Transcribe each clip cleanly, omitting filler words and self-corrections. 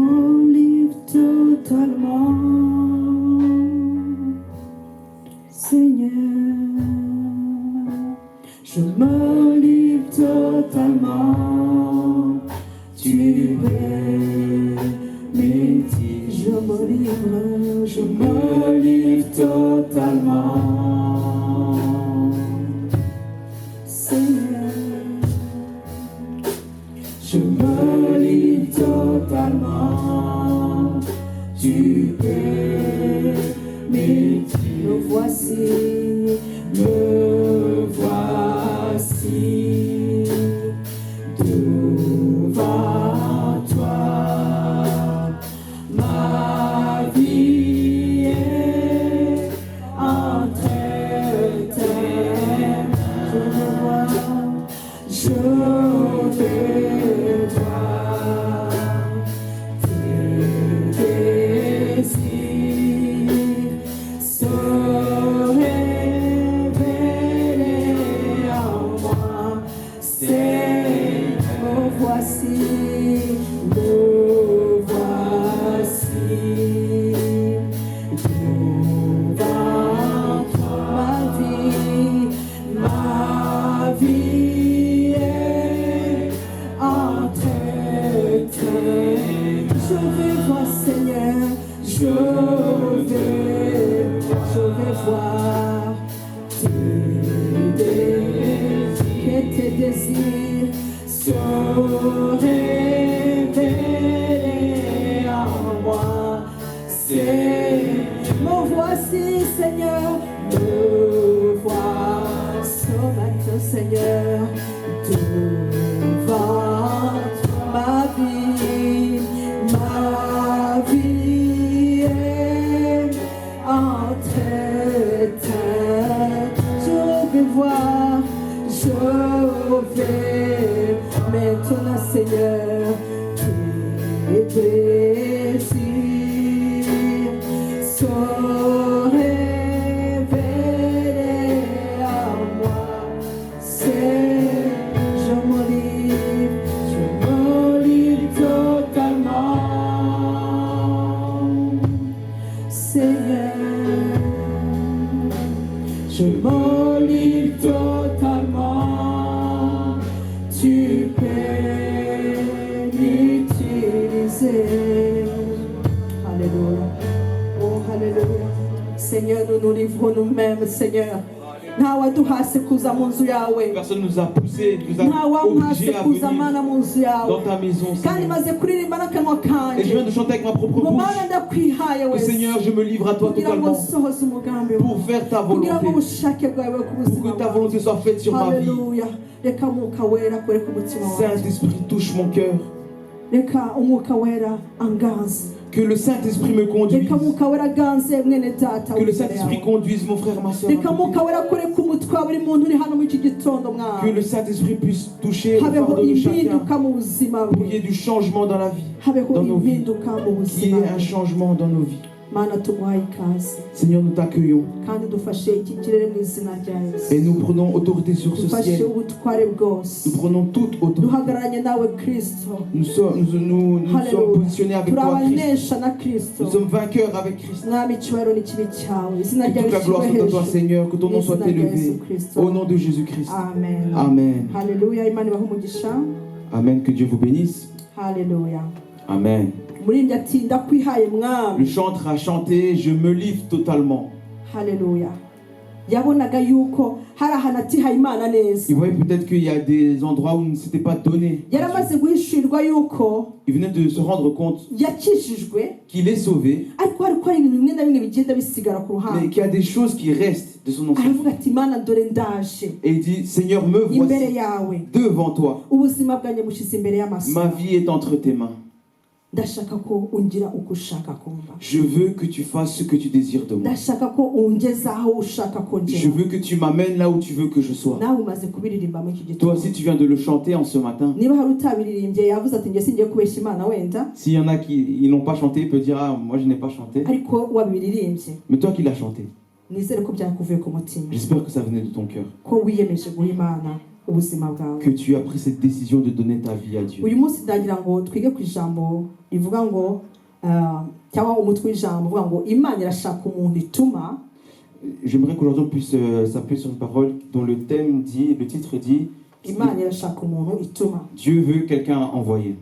me livre totalement, Seigneur. Je me livre totalement. Tu bénis, je me livre totalement, Seigneur. Je me livre totalement. Tu bénis, me voici, devant toi. Ma vie est entre tes mains. Je vais voir tes désirs se révéler en moi. C'est me voici, devant toi. Ma vie est entre tes mains. Je vais voir, Seigneur, je vais voir tes désirs se révéler en moi. C'est me voici, Seigneur, me vois ce matin, Seigneur, devant ma vie est entre tes. Je vais voir, je vais maintenant, Seigneur, tes désirs se révéler en moi. C'est, je me livre totalement, Seigneur. Je me livre totalement. Tu peux m'utiliser. Alléluia. Oh, Alléluia. Seigneur, nous nous livrons nous-mêmes, Seigneur. Personne nous a poussé, nous a obligés à venir dans ta maison, Seigneur. Et je viens de chanter avec ma propre bouche. Et Seigneur, je me livre à toi totalement pour faire ta volonté, pour que ta volonté soit faite sur ma vie. Saint-Esprit, touche mon cœur. Que le Saint-Esprit me conduise. Que le Saint-Esprit conduise mon frère, ma soeur. Que le Saint-Esprit puisse toucher le fardeau de chacun. Pour qu'il y ait du changement dans la vie, dans nos vies. Qu'il y ait un changement dans nos vies. Seigneur, nous t'accueillons. Et nous prenons autorité sur ce ciel. Nous prenons toute autorité. Nous sommes positionnés avec toi, Christ. Nous sommes vainqueurs avec Christ. Que toute la gloire soit à toi, Seigneur. Que ton nom soit élevé. Au nom de Jésus-Christ. Amen. Amen. Alléluia. Amen. Que Dieu vous bénisse. Alléluia. Amen. Le chanteur a chanté, je me livre totalement. Alléluia. Il voyait peut-être qu'il y a des endroits où il ne s'était pas donné. Il venait de se rendre compte qu'il est sauvé, mais qu'il y a des choses qui restent de son enfance. Et il dit, Seigneur, me voici devant toi. Ma vie est entre tes mains. Je veux que tu fasses ce que tu désires de moi. Je veux que tu m'amènes là où tu veux que je sois. Toi aussi tu viens de le chanter en ce matin. S'il y en a qui n'ont pas chanté, il peut dire, ah, moi je n'ai pas chanté. Mais toi qui l'as chanté, j'espère que ça venait de ton cœur. ubuzima bwawe. Que tu as pris cette décision de donner ta vie à Dieu. Uyu munsi ndagira ngo twige ku ijambo rivuga ngo cyangwa umutwe w'ijambo uvuga ngo Imana irashaka umuntu ituma. J'aimerais qu'aujourd'hui on puisse s'appuyer sur une parole dont le titre dit Imana irashaka umuntu ituma. Dieu veut quelqu'un envoyé.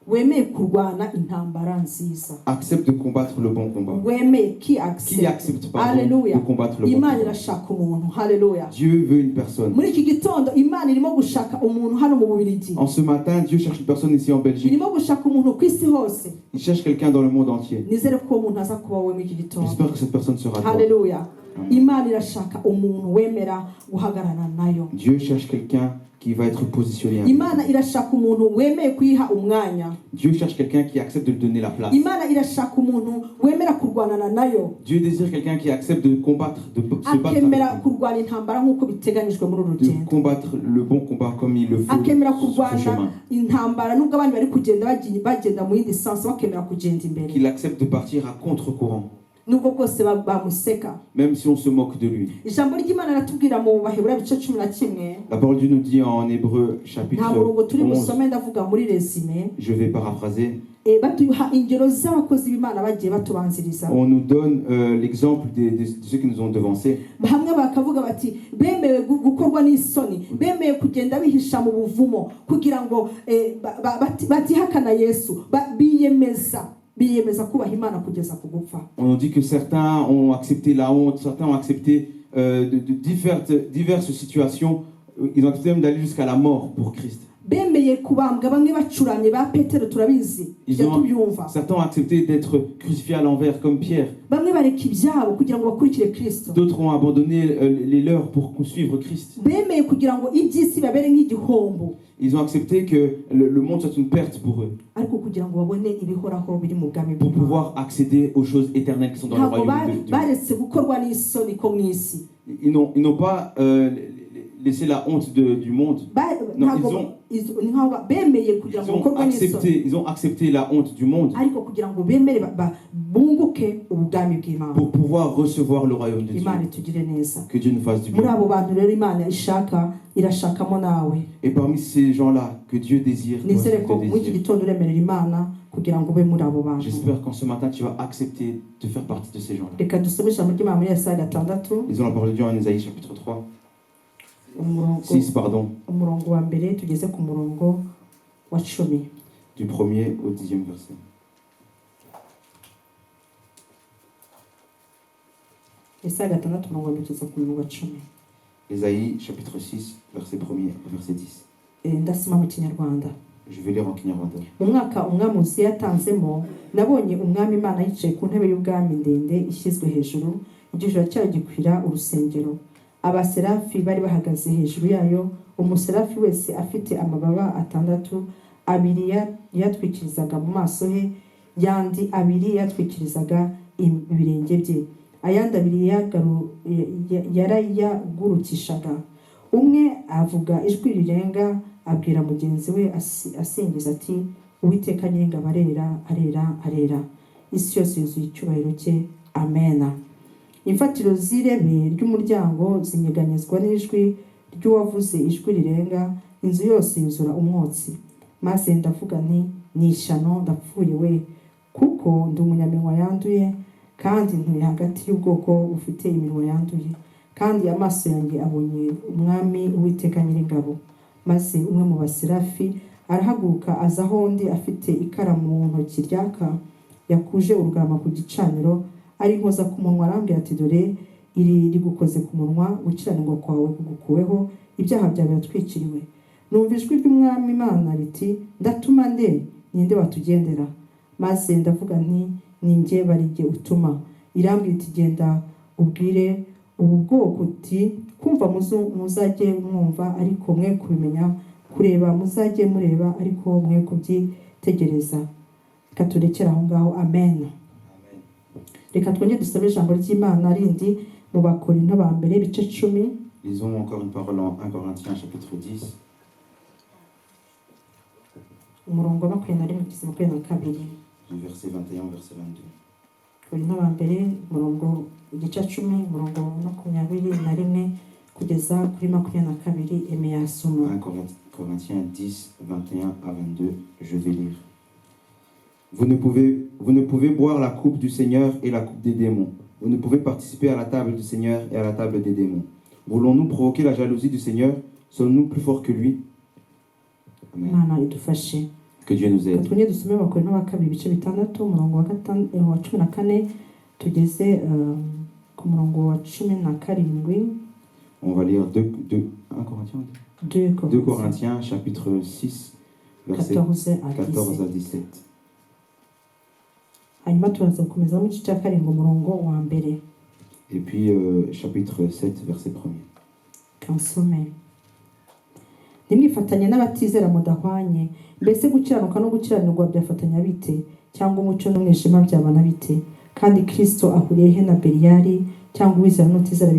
Wemeye kurwana intambara nziza. Accepte de combattre le bon combat. Wemeye Qui accepte Hallelujah. de combattre le bon Imana combat. irashaka umuntu. Hallelujah. Dieu veut une personne. Muri iki gitondo Imana irimo gushaka umuntu hano mu Bubiligi. En ce matin, Dieu cherche une personne ici en Belgique. Irimo gushaka umuntu ku isi hose. Il cherche quelqu'un dans le monde entier. Nizere ko uwo muntu aza kuba wowe muri iki gitondo. J'espère que cette personne sera toi. Hallelujah. Imana irashaka umuntu wemera guhagarara nayo. Dieu cherche quelqu'un qui va être positionné. Imana irashaka umuntu wemeye kuyiha umwanya. Dieu cherche quelqu'un qui accepte de lui donner la place. Imana irashaka umuntu wemera kurwanana nayo. Dieu désire quelqu'un qui accepte de combattre, de se battre akemera avec lui. kurwana intambara nk'uko biteganijwe muri uru De rugendo. combattre le bon combat comme il le faut Akemera sur ce kurwana chemin. intambara nubwo abandi bari kugenda bagenda mu yindi sansi bakemera kugenda imbere. Qu'il accepte de partir à contre-courant. Nubwo bwose bamuseka. Même si on se moque de lui. Ijambo ry'Imana ratubwira mu Baheburayo ibice 11. La parole de Dieu nous dit en Hébreu chapitre Nta murongo turi 11, busome ndavuga muri resume. je vais paraphraser, Batuha ingero z'abakozi b'Imana bagiye batubanziriza. on nous donne l'exemple de ceux qui nous ont devancés. Hamwe bakavuga bati bemewe gukorwa n'isoni, bemeye kugenda bihisha mu buvumo kugira ngo batihakana Yesu, biyemeza kubaha Imana kugeza ku gupfa. On nous dit que certains ont accepté la honte, certains ont accepté diverses situations. Ils ont accepté même d'aller jusqu'à la mort pour Christ. Bemeye kubambwa bamwe bacuramye ba Petero turabizi. Certains ont accepté d'être crucifiés à l'envers comme Pierre. Bamwe bareka ibyabo kugira ngo bakurikire Kristo. D'autres ont abandonné les leurs pour suivre Christ. Bemeye kugira ngo iby'isi babere nk'igihombo. Ils ont accepté que le monde soit une perte pour eux. Pour pouvoir accéder aux choses éternelles qui sont dans le royaume de Dieu. Ils n'ont pas laissé la honte du monde. Non, ils ont accepté la honte du monde pour pouvoir recevoir le royaume de Dieu. Que Dieu nous fasse du bien. Et parmi ces gens-là que Dieu désire, j'espère qu'en ce matin tu vas accepter de faire partie de ces gens-là. Lisons la parole de Dieu en Isaïe chapitre 3. 6 pardon. Du 1er au 10e verset. Isaïe chapitre 6 verset 1er verset 10. Je vais lire en Kinyarwanda. Umwaka umwami Uziya yatanzemo nabonye umwami Imana yicaye ku ntebe y'ubwami ndende ishyizwe hejuru igishura cyayo gikwira urusengero. Abaserafi bari bahagaze hejuru yayo, umuserafi wese afite amababa 6, abiri yatwikirizaga mu maso he, yandi abiri yatwikirizaga ibirenge bye, ayandi abiri yarayagurukishaga. Umwe avuga ijwi rirenga abwira mugenzi we asingiza ati, Uwiteka Nyiringabo arera, arera, arera, isi yose yuzuye icyubahiro cye, amena. Imfatiro z'irebe ry'umuryango zinyeganyezwa n'ijwi ry'uwavuze ijwi rirenga, inzu yose yuzura umwotsi. Maze ndavuga nti, ni ishyano ndapfuye we, kuko ndi umunyaminwa yanduye, kandi ntuye hagati y'ubwoko bufite iminwa yanduye, kandi amaso yanjye abonye umwami Uwiteka Nyiringabo. Maze umwe mu baserafi arahaguruka aza aho undi afite ikaramu mu ntoki ryaka, yakuje urugama ku gicaniro, ari nkoza ku munwa arambwira ati, dore iri rigukoze ku munwa, gukiranirwa kwawe kugukuweho, ibyaha byawe biratwikiriwe. Numva ijwi ry'umwami Imana riti, ndatuma nde, ninde watugendera? Maze ndavuga nti, ni njye barijye utuma. Irambwira iti, genda ubwire ubu bwoko uti, kumva muzajye mwumva ariko mwe kubimenya, kureba muzajye mureba ariko mwe kubyitegereza. Reka turekere aho ngaho. Amen. Reka twongere dusabe ijambo ry'Imana rindi mu Bakorinto ba mbere ibice 10. Lisons encore une parole en 1 Corinthiens chapitre 10. Umurongo wa 21-22. Du verset 21 au verset 22. Korinto ba mbere umurongo igice 10 umurongo 21 kugeza kuri 22 Aime yasoma. 1 Corinthiens 10, 21 à 22, je vais lire. Vous ne pouvez boire la coupe du Seigneur et la coupe des démons. Vous ne pouvez participer à la table du Seigneur et à la table des démons. Voulons-nous provoquer la jalousie du Seigneur? Sommes-nous plus forts que lui? Amen. Que Dieu nous aide. On va lire 2 Corinthiens chapitre 6 versets 14 à 17. Et puis chapitre 7 verset 1er. Nimwifatanya n'abatizera mudahwanye, mbese gukiranuka no gukiranirwa byafatanya bite, cyangwa umucyo n'umwijima byabana bite? Kandi Kristo ahuriye he na Beliyali, cyangwa uwizera n'utizera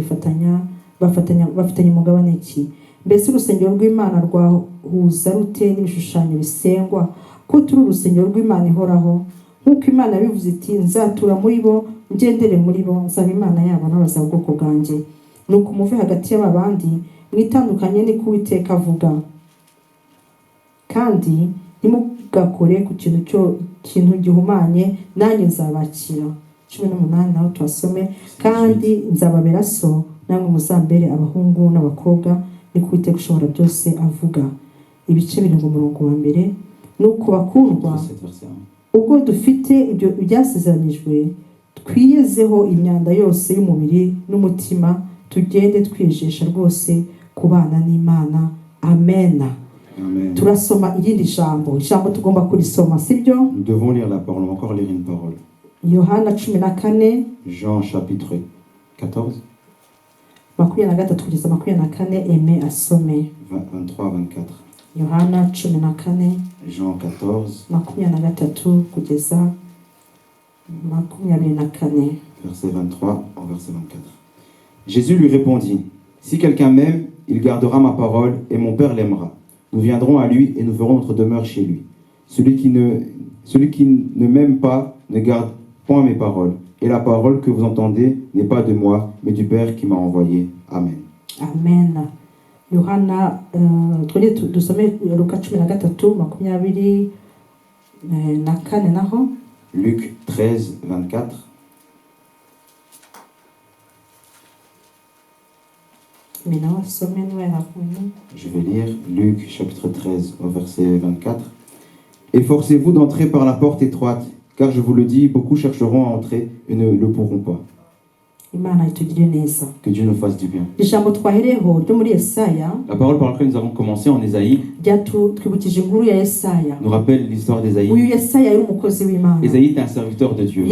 bafatanya umugabane ki? Mbese urusengero rw'Imana rwahuza rute n'ibishushanyo bisengwa? Ko turi urusengero rw'Imana ihoraho, nk'uko Imana bivuze iti, nzatura muri bo, ngendere muri bo, nzaba Imana yabo n'abazaba ubwoko bwanjye. Nuko muve hagati y'abandi, mwitandukanye ni Uwiteka avuga. Kandi ntimugakore ku kintu gihumanye, nanjye nzabakira. 18 naho twasome. Kandi nzababera so, namwe muzambere abahungu n'abakobwa, ni Uwiteka ushobora byose avuga. Ibice 7 nuko bakundwa, ubwo dufite ibyo byasezeranyijwe, twiyezeho imyanda yose y'umubiri n'umutima, tugende twijesha rwose kubana n'Imana. Amen. Amen. Turasoma irindi jambo tugomba kurisoma, sibyo? Nous devons lire la parole, encore lire une parole. Yohana 14. Jean chapitre 14. 23 kugeza 24. Aime asome. 23 24. Yohana 14. Jean 14. 23 kugeza 24. Verset 23 au verset 24. Jésus lui répondit, si quelqu'un m'aime, il gardera ma parole et mon Père l'aimera. Nous viendrons à lui et nous ferons notre demeure chez lui. Celui qui ne m'aime pas ne garde point mes paroles. Et la parole que vous entendez n'est pas de moi, mais du Père qui m'a envoyé. Amen. Amen. Yohana, dusome Luka 13, 24 naho. Luc 13, 24. Je vais lire Luc chapitre 13 au verset 24. Efforcez-vous d'entrer par la porte étroite, car je vous le dis, beaucoup chercheront à entrer et ne le pourront pas. Que Dieu nous fasse du bien. La parole par laquelle nous avons commencé en Ésaïe nous rappelle l'histoire d'Ésaïe. Ésaïe était un serviteur de Dieu.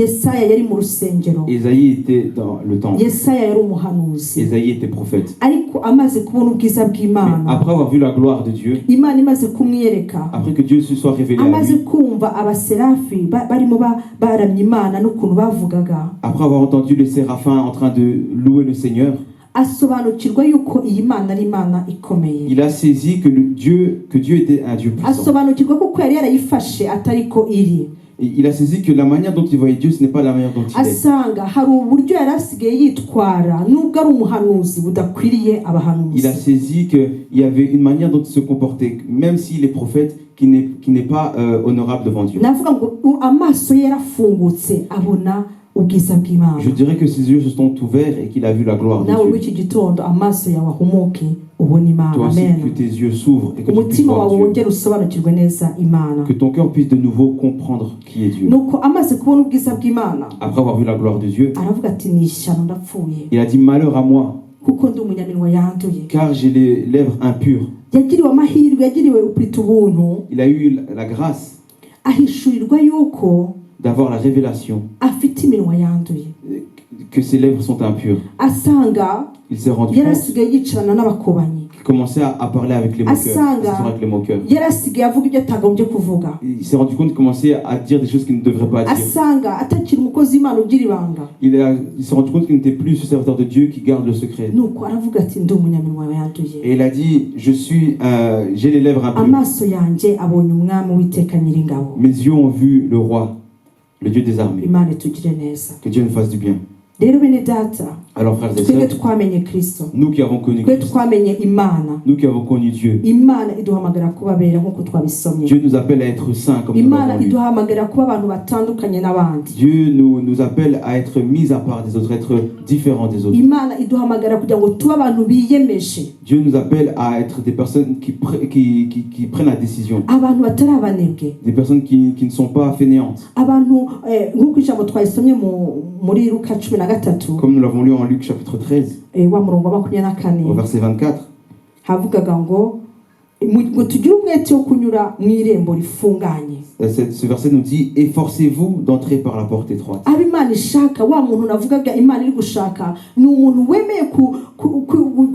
Ésaïe était dans le temple. Ésaïe était prophète. Mais après avoir vu la gloire de Dieu, après que Dieu se soit révélé à lui, après avoir entendu les séraphins en train de louer le Seigneur, il a saisi que Dieu était un Dieu puissant. Il a saisi que la manière dont il voyait Dieu, ce n'est pas la manière dont il est. Il a saisi qu'il y avait une manière dont il se comportait, même s'il est prophète, qui n'est pas honorable devant Dieu. Je dirais que ses yeux se sont ouverts et qu'il a vu la gloire de Dieu. Toi aussi, que tes yeux s'ouvrent et que tu puisses voir Dieu. Que ton cœur puisse de nouveau comprendre qui est Dieu. Après avoir vu la gloire de Dieu, il a dit, malheur à moi, car j'ai les lèvres impures. Il a eu la grâce d'avoir la révélation que ses lèvres sont impures. Il s'est rendu compte qu'il commençait à parler avec les moqueurs. Il s'est rendu compte qu'il commençait à dire des choses qu'il ne devrait pas dire. Il s'est rendu compte qu'il n'était plus ce serviteur de Dieu qui garde le secret. Et il a dit, j'ai les lèvres impures. Mes yeux ont vu le roi, le Dieu des armées. Que Dieu nous fasse du bien. Alors frères et twebwe sœurs, twamenye Kristo, nous qui avons connu twe Christ, twamenye Imana. nous qui avons connu Dieu, Imana iduhamagara kubabera nk'uko twabisomye. Dieu nous appelle à être saints comme nous Imana l'avons lu. iduhamagara kuba abantu batandukanye n'abandi. Dieu nous appelle à être mis à part des autres, être différents des autres. Imana iduhamagara kugira ngo tube abantu biyemeje, Dieu nous appelle à être des personnes qui prennent la décision, abantu batari abanebwe, des personnes qui ne sont pas fainéantes. abantu nk'uko ijambo twayisomye muri Luka 13, Comme nous l'avons lu en Luc chapitre 13, wa murongo wa 24, au verset 24. havugaga ngo tugire umwete wo kunyura mu irembo rifunganye. Ce verset nous dit: efforcez-vous d'entrer par la porte étroite. Aba Imana ishaka, wa muntu navugaga Imana iri gushaka, ni umuntu wemeye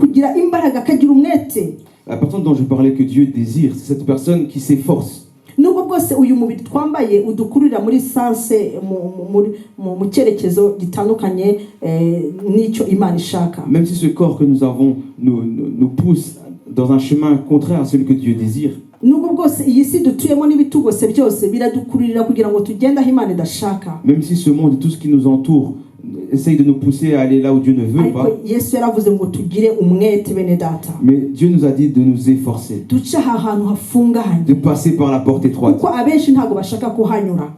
kugira imbaraga, akagira umwete. La personne dont je parlais que Dieu désire, c'est cette personne qui s'efforce. Nubwo bwose uyu mubiri twambaye udukurira muri sanse mu cyerekezo gitandukanye n'icyo Imana ishaka. Même si ce corps que nous avons nous pousse dans un chemin contraire à celui que Dieu désire. Nubwo bwose iyi si dutuyemo n'ibitugose byose biradukurira kugira ngo tugende aho Imana idashaka. Même si ce monde et tout ce qui nous entoure essaye de nous pousser à aller là où Dieu ne veut pas. Yesu yaravuze ngo tugire umwete bene data. Mais Dieu nous a dit de nous efforcer, de passer par la porte étroite.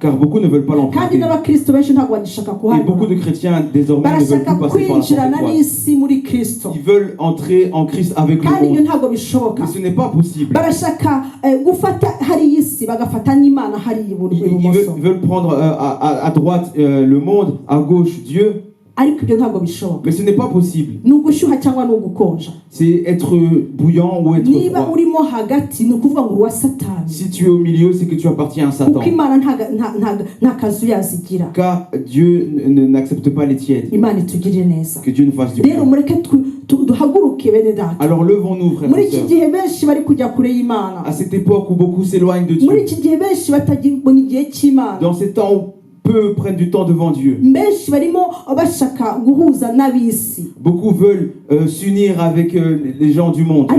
Car beaucoup ne veulent pas l'emprunter. Et beaucoup de chrétiens désormais ne veulent plus passer par la porte étroite. Ils veulent entrer en Christ avec le monde. Mais ce n'est pas possible. Ils veulent prendre à droite le monde, à gauche Dieu. Mais ce n'est pas possible. C'est être bouillant ou être froid. Si tu es au milieu, c'est que tu appartiens à Satan. Car Dieu n'accepte pas les tièdes. Que Dieu nous fasse du bien. Alors levons-nous, frères et sœurs. À cette époque où beaucoup s'éloignent de Dieu, dans ces temps où peu prennent du temps devant Dieu, beaucoup veulent s'unir avec les gens du monde.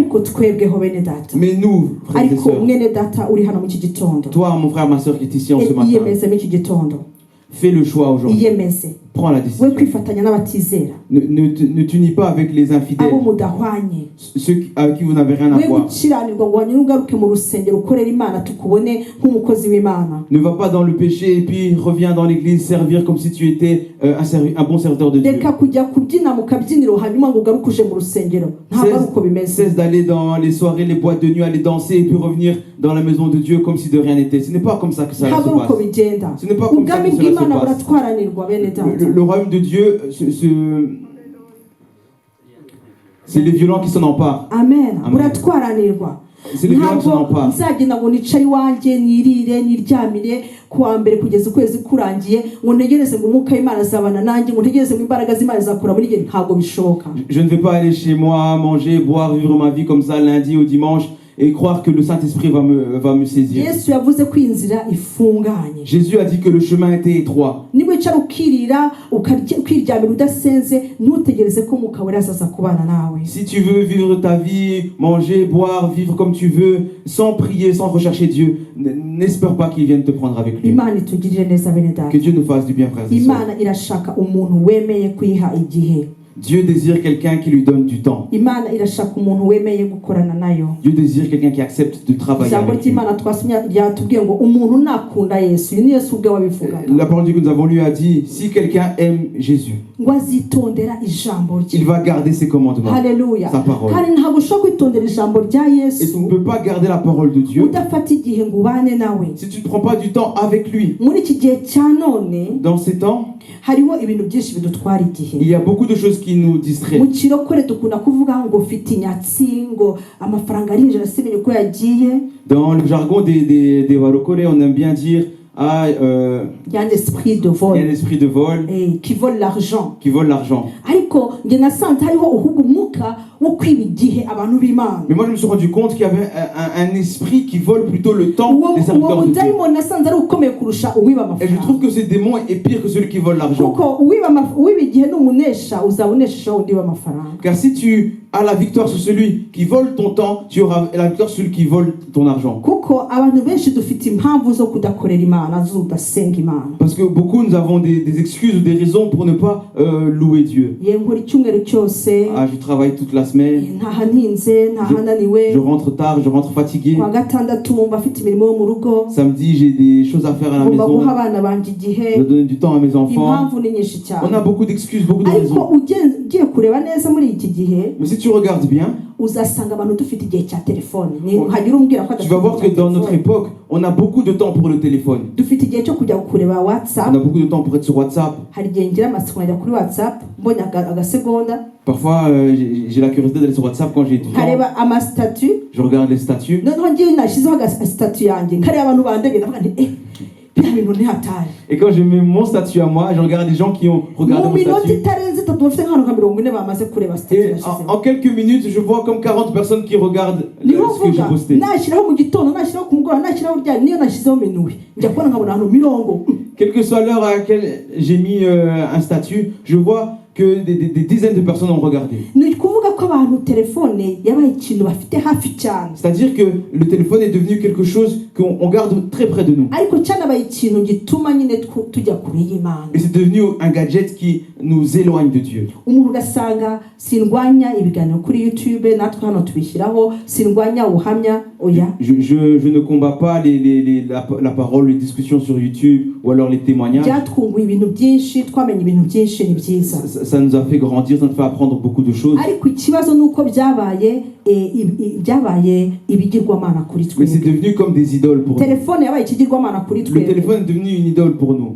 Mais nous, frères et sœurs, toi, mon frère, ma sœur qui est ici en ce matin, fais le choix aujourd'hui. Prends la décision. Ne t'unis pas avec les infidèles, ceux avec qui vous n'avez rien à voir. Ne va pas dans le péché et puis reviens dans l'église servir comme si tu étais un bon serviteur de Dieu. Cesse d'aller dans les soirées, les boîtes de nuit, aller danser et puis revenir dans la maison de Dieu comme si de rien n'était. Ce n'est pas comme ça que ça se passe. Ce n'est pas comme ça que cela se passe. Le royaume de Dieu, c'est les violents qui s'en emparent. Amen. C'est les violents qui s'en emparent. Je ne vais pas aller chez moi, manger, boire, vivre ma vie comme ça lundi au dimanche et croire que le Saint-Esprit va me saisir. Jésus a dit que le chemin était étroit. Si tu veux vivre ta vie, manger, boire, vivre comme tu veux, sans prier, sans rechercher Dieu, n'espère pas qu'il vienne te prendre avec lui. Que Dieu nous fasse du bien, frères et sœurs. Dieu désire quelqu'un qui lui donne du temps. Dieu désire quelqu'un qui accepte de travailler avec lui. La parole que nous avons lue a dit: si quelqu'un aime Jésus, il va garder ses commandements, sa parole. Et tu ne peux pas garder la parole de Dieu si tu ne prends pas du temps avec lui. Dans ces temps, il y a beaucoup de choses qui nous distraient. Dans le jargon des Warokore, on aime bien dire il y a un esprit de vol, qui vole l'argent. Mais moi je me suis rendu compte qu'il y avait un esprit qui vole plutôt le temps des serviteurs de Dieu. Et je trouve que ce démon est pire que celui qui vole l'argent. Car si tu as la victoire sur celui qui vole ton temps, tu auras la victoire sur celui qui vole ton argent. Parce que beaucoup, nous avons des excuses ou des raisons pour ne pas louer Dieu. Ah, je travaille toute la semaine, je rentre tard, je rentre fatigué. Samedi, j'ai des choses à faire à la maison, je donne du temps à mes enfants. On a beaucoup d'excuses, beaucoup de raisons. Mais si tu regardes bien, tu vas voir que dans notre époque, on a beaucoup de temps pour le téléphone. On a beaucoup de temps pour être sur WhatsApp. Parfois, j'ai la curiosité d'aller sur WhatsApp quand j'ai du temps. Je regarde les statuts. Et quand je mets mon statut à moi, je regarde les gens qui ont regardé mon statut. Et en quelques minutes, je vois comme 40 personnes qui regardent ce que j'ai posté. Quelle que soit l'heure à laquelle j'ai mis un statut, je vois que des dizaines de personnes ont regardé. C'est-à-dire que le téléphone est devenu quelque chose qu'on garde très près de nous. Et c'est devenu un gadget qui nous éloigne de Dieu. Je ne combats pas la parole, les discussions sur YouTube ou alors les témoignages. Ça nous a fait grandir, ça nous fait apprendre beaucoup de choses. Mais c'est devenu comme des idoles pour nous. Le téléphone est devenu une idole pour nous.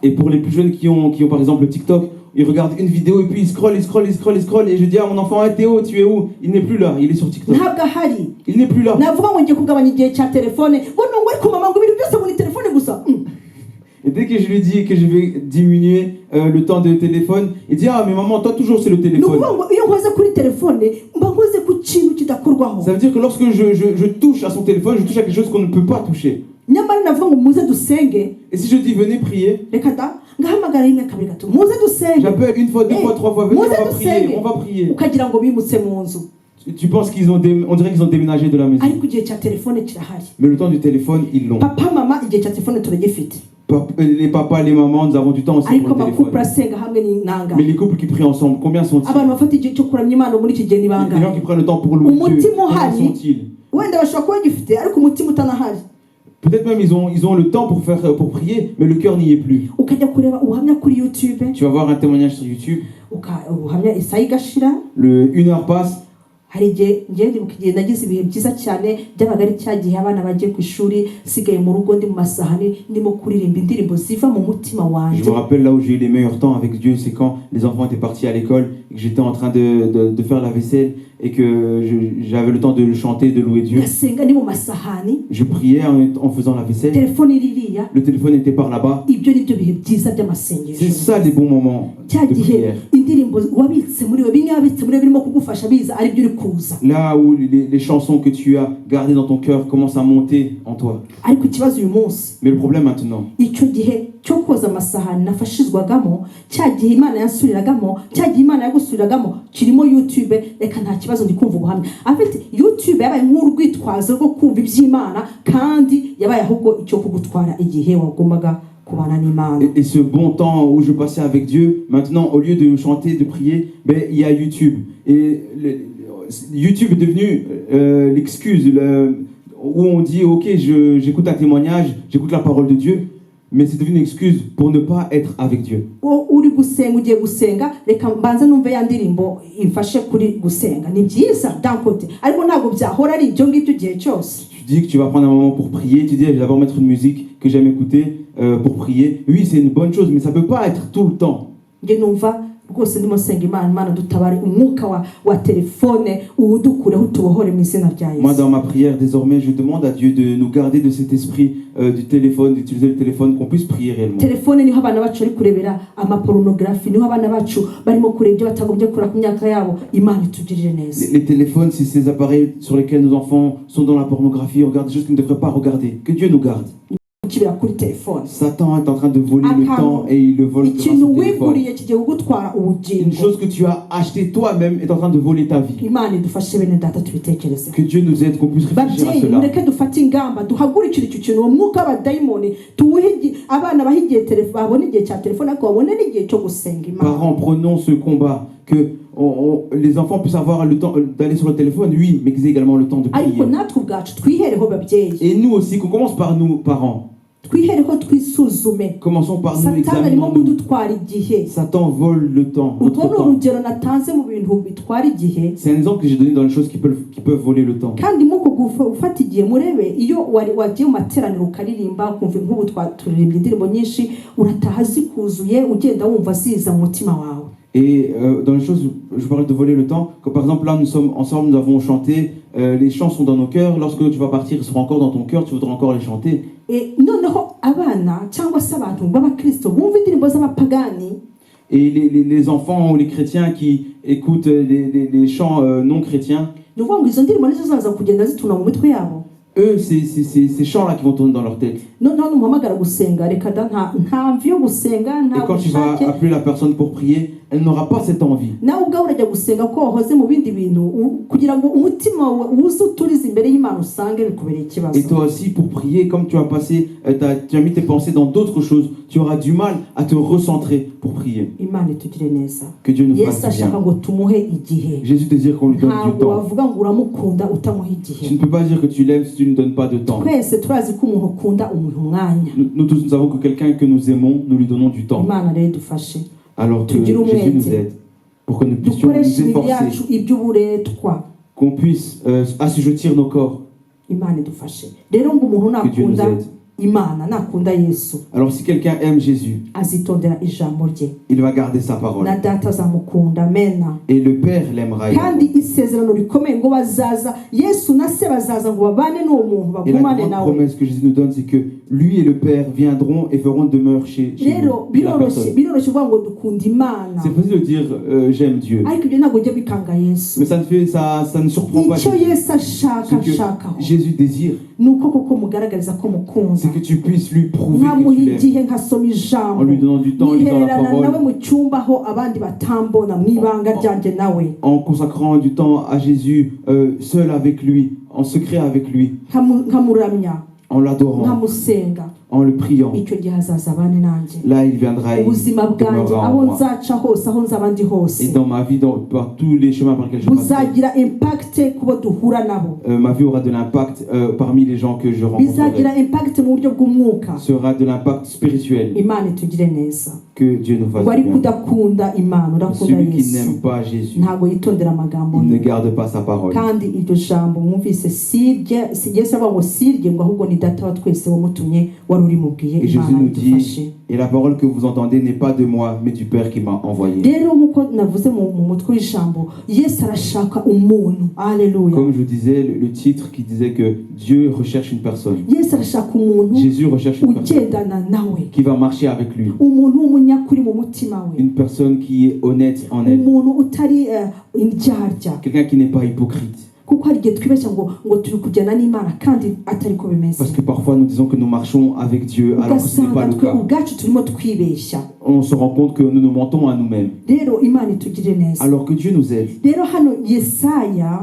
Et pour les plus jeunes qui ont par exemple le TikTok, ils regardent une vidéo et puis ils scrollent et je dis à mon enfant, hey, Théo, tu es où? Il n'est plus là, il est sur TikTok. Il n'est plus là. Et dès que je lui dis que je vais diminuer le temps de téléphone, il dit, ah mais maman, toi toujours c'est le téléphone. Ça veut dire que lorsque je touche à son téléphone, je touche à quelque chose qu'on ne peut pas toucher. Et si je dis venez prier, j'appelle une fois, deux fois, trois fois, venez, on va prier. Tu penses on dirait qu'ils ont déménagé de la maison. Mais le temps du téléphone, ils l'ont. Les papas, les mamans, nous avons du temps aussi pour le téléphone. Mais les couples qui prient ensemble, combien sont-ils? Les gens qui prennent le temps pour louer Dieu, combien sont-ils? Peut-être même ils ont le temps pour prier, mais le cœur n'y est plus. Tu vas voir un témoignage sur YouTube. Une heure passe. hari igihe nagize ibihe byiza cyane byabaga ari cya gihe abana bagiye ku ishuri sigaye mu rugo ndi mu masahani ndimo kuririmba indirimbo ziva mu mutima wanjye. Je me rappelle là où j'ai eu les meilleurs temps avec Dieu, c'est quand les enfants étaient partis à l'école et que j'étais en train de faire la vaisselle et que j'avais le temps de chanter, de louer Dieu. Je priais en faisant la vaisselle. Le téléphone était par là-bas. C'est ça les bons moments de prière. Là où les chansons que tu as gardées dans ton cœur commencent à monter en toi. Mais le problème maintenant, cyo koza amasahani nafashizwagamo cyagihe Imana yansuriragamo cyagihe Imana yagusuriragamo kirimo YouTube. Reka nta kibazo ndi kumva ubuhamya afite YouTube yabaye nk'urwitwazo rwo kumva iby'Imana kandi yabaye ahubwo icyo kugutwara igihe wagombaga kubana n'Imana. Et ce bon temps où je passais avec Dieu, maintenant au lieu de chanter, de prier, il y a YouTube. Et YouTube est devenu l'excuse où on dit ok, j'écoute un témoignage, j'écoute la parole de Dieu. Mais c'est devenu une excuse pour ne pas être avec Dieu. Tu dis que tu vas prendre un moment pour prier, tu dis je vais d'abord mettre une musique que j'aime écouter pour prier. Oui, c'est une bonne chose, mais ça ne peut pas être tout le temps. rwose ndimo senga Imana dutabare umwuka wa telefone uwudukureho tubohore mu izina rya Yesu. Moi dans ma prière désormais je demande à Dieu de nous garder de cet esprit du téléphone, d'utiliser le téléphone, qu'on puisse prier réellement. Telefone niho abana bacu ari kurebera amapornographie, niho abana bacu barimo kureba ibyo batagombye kura ku myaka yabo. Imana itugirire neza. Les téléphones, c'est ces appareils sur lesquels nos enfants sont dans la pornographie, regardent des choses qu'ils ne devraient pas regarder. Que Dieu nous garde. Satan est en train de voler le temps et il le vole grâce au téléphone. Une chose que tu as acheté toi-même est en train de voler ta vie. Que Dieu nous aide, qu'on puisse réfléchir à cela. Parents, prenons ce combat, que les enfants puissent avoir le temps d'aller sur le téléphone, oui, mais qu'ils aient également le temps de prier. Et nous aussi, qu'on commence par nous, parents. Commençons par nous, examinons-nous. Satan vole le temps. C'est un exemple que j'ai donné dans les choses qui peuvent voler le temps. Et dans les choses, je parle de voler le temps. Comme par exemple là, nous sommes ensemble, nous avons chanté, les chants sont dans nos cœurs. Lorsque tu vas partir, ils seront encore dans ton cœur, tu voudras encore les chanter. Et les enfants ou les chrétiens qui écoutent les chants non chrétiens, eux, c'est ces chants-là qui vont tourner dans leur tête. Et quand tu vas appeler la personne pour prier, elle n'aura pas cette envie. Et toi aussi, pour prier, comme tu as mis tes pensées dans d'autres choses, tu auras du mal à te recentrer pour prier. Que Dieu nous fasse bien. Jésus désire qu'on lui donne du temps. Tu ne peux pas dire que tu l'aimes si tu ne donnes pas de temps. Nous tous, nous savons que quelqu'un que nous aimons, nous lui donnons du temps. Alors que Jésus nous aide pour que nous puissions nous efforcer, qu'on puisse assujettir nos corps. Que Dieu nous aide. Alors si quelqu'un aime Jésus, il va garder sa parole. Et le Père l'aimera. Et la grande promesse que Jésus nous donne, c'est que lui et le Père viendront et feront demeure chez nous. C'est facile de dire j'aime Dieu. Mais ça ne surprend pas Jésus. Ce que Jésus désire, c'est que tu puisses lui prouver que tu l'aimes. En lui donnant du temps, en lui donnant la parole. En consacrant du temps à Jésus, seul avec lui, en secret avec lui. En l'adorant, en le priant. Là, il viendra et demeurera en moi. Et dans ma vie, par tous les chemins par lesquels je passerai, ma vie aura de l'impact parmi les gens que je rencontrerai. Sera de l'impact spirituel. Que Dieu nous fasse bien. Celui qui n'aime pas Jésus, il ne garde pas sa parole. Et Jésus nous dit, et la parole que vous entendez n'est pas de moi, mais du Père qui m'a envoyé. Comme je disais, le titre qui disait que Dieu recherche une personne. Jésus recherche une personne qui va marcher avec lui. Une personne qui est honnête en elle. Quelqu'un qui n'est pas hypocrite. Parce que parfois nous disons que nous marchons avec Dieu alors que ce n'est pas le cas. On se rend compte que nous nous mentons à nous-mêmes. Alors que Dieu nous aide.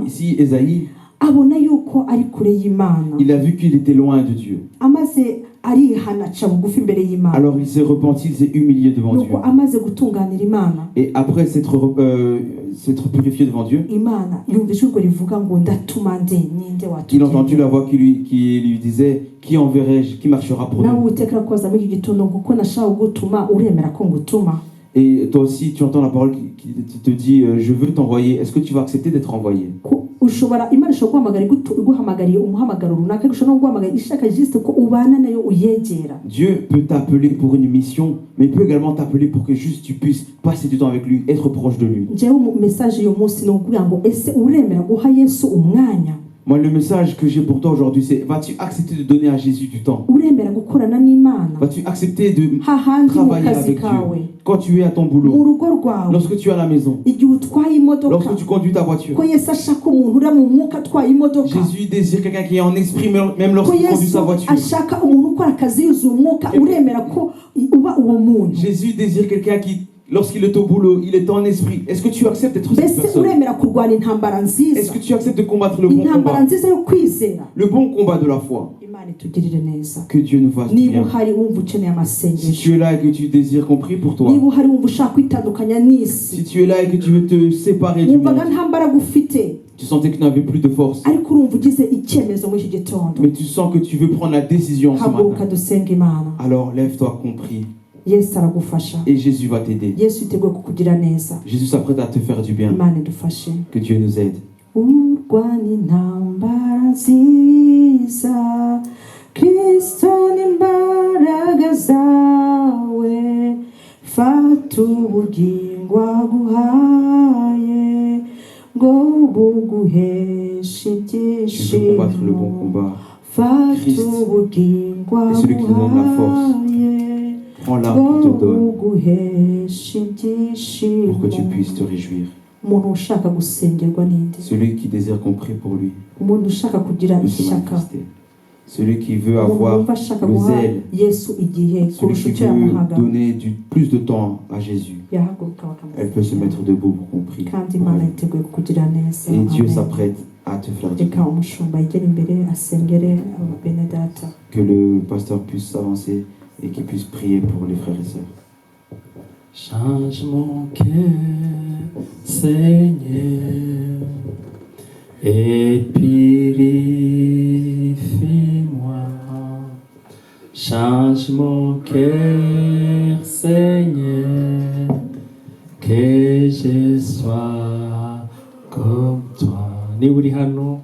Ici, Ésaïe, il a vu qu'il était loin de Dieu. Alors il s'est repenti, il s'est humilié devant Dieu. Et après s'être purifié devant Dieu, il a entendu la voix qui lui disait, qui enverrai-je, qui marchera pour nous? Et toi aussi, tu entends la parole qui te dit je veux t'envoyer. Est-ce que tu vas accepter d'être envoyé? ushobora imana ishobora guhamagara iguhamagariye umuhamagaro runaka ishobora no guhamagara ishaka juste ko ubana nayo uyegera. Dieu peut t'appeler pour une mission, mais il peut également t'appeler pour que juste tu puisses passer du temps avec lui, être proche de lui. Jewe message yo munsi no kugira ngo ese uremera guha Yesu umwanya. Moi, le message que j'ai pour toi aujourd'hui, c'est vas-tu accepter de donner à Jésus du temps? Uremera gukorana n'Imana. Vas-tu accepter de travailler avec Dieu quand tu es à ton boulot, lorsque tu es à la maison, lorsque tu conduis ta voiture? Jésus désire quelqu'un qui est en esprit même lorsqu'il conduit sa voiture. Jésus désire quelqu'un qui, lorsqu'il est au boulot, il est en esprit. Est-ce que tu acceptes d'être cette personne? Est-ce que tu acceptes de combattre le bon combat? Le bon combat de la foi. Que Dieu nous fasse bien. Si tu es là et que tu désires qu'on prie pour toi, si tu es là et que tu veux te séparer du monde, tu sentais que tu n'avais plus de force, mais tu sens que tu veux prendre la décision ce matin, alors lève-toi qu'on prie. Et Jésus va t'aider. Jésus s'apprête à te faire du bien. Que Dieu nous aide. Kristo n'imbaraga zawe fata ubugingo aguhaye ngo buguheshe ibyishimo. Le bon combat. Fata ubugingo aguhaye prends-la qui te donne pour que tu puisses te réjouir. Celui qui désire qu'on prie pour lui, ne se manifester. Celui qui veut avoir le zèle, celui qui veut donner plus de temps à Jésus, elle peut se mettre debout pour qu'on prie. Et Dieu s'apprête à te faire du bien. Que le pasteur puisse s'avancer et qu'il puisse prier pour les frères et sœurs. Change mon cœur, Seigneur, et purifie-moi. Change mon cœur, Seigneur, que je sois comme toi.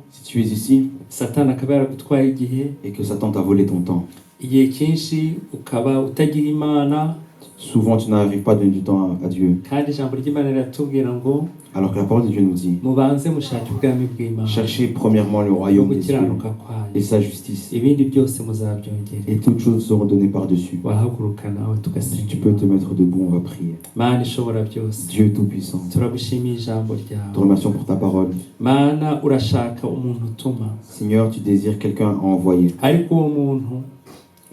Si tu es ici Satani akaba yaragutwaye igihe et que Satan t'a volé ton temps, igihe cyinshi ukaba utagira Imana, souvent tu n'arrives pas à donner du temps à Dieu. kandi ijambo ry'Imana riratubwira ngo Alors que la parole de Dieu nous dit, mubanze mushake ubwami bw'Imana, cherchez premièrement le royaume des cieux gukiranuka kwayo, et sa justice, ibindi byose muzabyongera. et toutes choses seront données par-dessus. Wahaguruka nawe Si tugasenga. tu peux te mettre debout, on va prier. Mana ishobora byose, Dieu Tout-Puissant, turagushimiye ijambo te ryawe. remercions pour ta parole. Mana urashaka umuntu utuma, Seigneur, tu désires quelqu'un à envoyer. ariko uwo muntu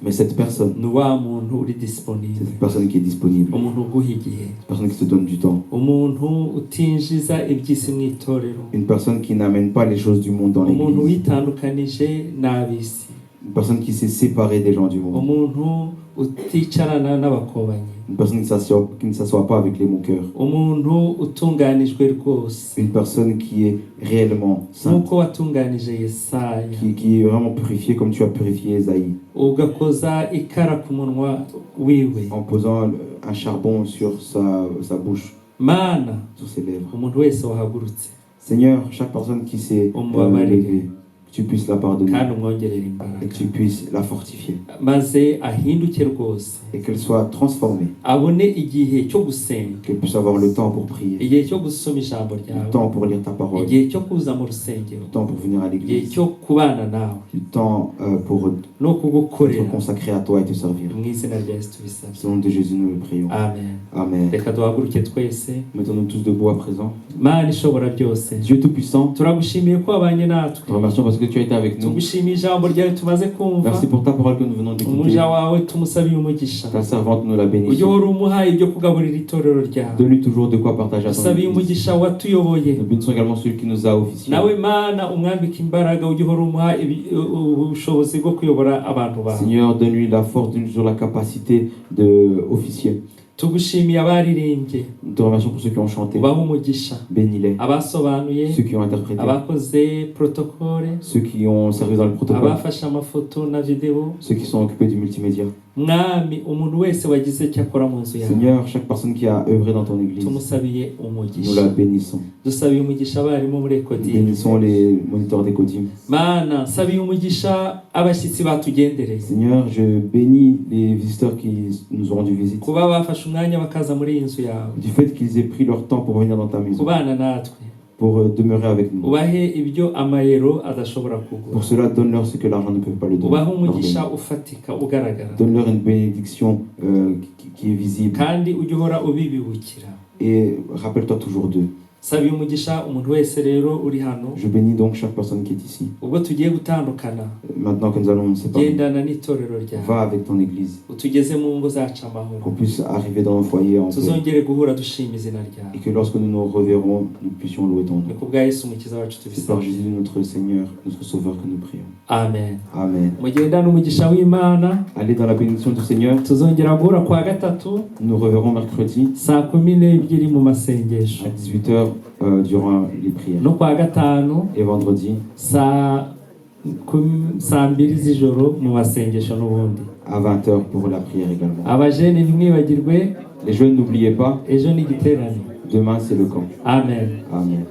Mais cette personne, ni wa muntu uri c'est disponible, cette personne qui est disponible, umuntu uguha igihe, cette personne qui te donne du temps, umuntu utinjiza iby'isi mu itorero, une personne qui n'amène pas les choses du monde dans umuntu l'église, witandukanije n'ab'isi, une personne qui s'est séparée des gens du monde, umuntu uticarana n'abakobanyi, une personne qui ne s'assoit pas avec les moqueurs, umuntu utunganijwe rwose une personne qui est réellement sainte, nk'uko watunganije Yesaya, qui est vraiment purifiée comme tu as purifié Esaïe, ugakoza ikara ku munwa wiwe. en posant un charbon sur sa bouche, Mana sur ses lèvres. umuntu wese wahagurutse Seigneur, chaque personne qui s'est levée, que tu puisses la pardonner kandi umwongerera et imbaraga, que tu puisses la fortifier maze ahinduke rwose, et qu'elle soit transformée, abone igihe cyo gusenga, qu'elle puisse avoir le temps pour prier, igihe cyo gusoma ijambo du ryawe, temps pour lire ta parole, igihe cyo kuza mu rusengero, du temps pour venir à igihe l'église, cyo kubana nawe du temps pour no kugukorera. être consacré à toi et te servir. Mu izina rya Yesu tubisabye, Au nom de Jésus, nous le prions. amen. Amen. Reka duhaguruke twese. Mettons-nous tous debout à présent. Mana ishobora byose, Dieu Tout-Puissant, turagushimiye ko wabanye natwe, te remercions parce que tu as été avec nous. tugushimiye ijambo ryawe tumaze kumva. Merci pour ta parole que nous venons d'écouter. Umuja wawe tumusabiye umugisha, Ta servante nous la ujye bénisse. uhora umuhaye ibyo kugaburira itorero ryawe. Donne-lui toujours de quoi partager à son Tusabiye église. umugisha watuyoboye, Nous bénissons également celui qui nous a officié. nawe Mana umwambike imbaraga, ujye uhora umuha ubushobozi bwo kuyobora abantu bawe. Seigneur, donne-lui la force, donne-lui toujours la capacité d'officier. Tugushimiye abaririmbye, Nous te remercions pour ceux qui ont chanté. ubahe umugisha, Bénis-les. abasobanuye, Ceux qui ont interprété. abakoze protokole, Ceux qui ont servi dans le protocole. abafashe amafoto na video, Ceux qui sont occupés du multimédia. mwami umuntu wese wagize icyo akora mu nzu yawe Seigneur, chaque personne qui a œuvré dans ton église, tumusabiye nous umugisha la bénissons. dusabiye umugisha abarimu muri Nous ekodi bénissons les moniteurs d'Ecodim. mana nsabiye umugisha abashyitsi batugendereye Seigneur, je bénis les visiteurs qui nous ont rendu visite. kuba bafashe umwanya bakaza muri iyi nzu yawe Du fait qu'ils aient pris leur temps pour venir dans ta maison, kubana natwe pour demeurer avec nous. ubahe ibyo amayero adashobora kugura Pour cela, donne-leur ce que l'argent ne peut pas le donner. ubahe leur umugisha donner. ufatika ugaragara Donne-leur une bénédiction qui est visible. kandi ujye uhora ubibibukira Et rappelle-toi toujours d'eux. sabiye umugisha umuntu wese rero uri hano Je bénis donc chaque personne qui est ici. ubwo tugiye gutandukana Maintenant que nous allons nous séparer, gendana n'itorero ryawe va avec ton église. utugeze mu ngo zacu amahoro Qu'on puisse arriver dans nos foyers en paix. tuzongere guhura dushima izina ryawe Et que lorsque nous nous reverrons, nous puissions louer ton ni nom. ku bwa yesu umukiza wacu C'est par tubisaba Jésus notre Seigneur, notre Sauveur que nous prions. amen Amen. mugendane umugisha w'imana Allez dans la bénédiction du Seigneur. tuzongera guhura kwa gatatu Nous nous reverrons mercredi saa 12:00 mu masengesho à 18h durant les prières. no kwa gatanu Et vendredi saa 2:00 z'ijoro mu masengesho n'ubundi à 20h pour la prière également. abajene ntimwibagirwe Les jeunes, n'oubliez pas, ejo ni igiterane demain c'est le camp. amen Amen.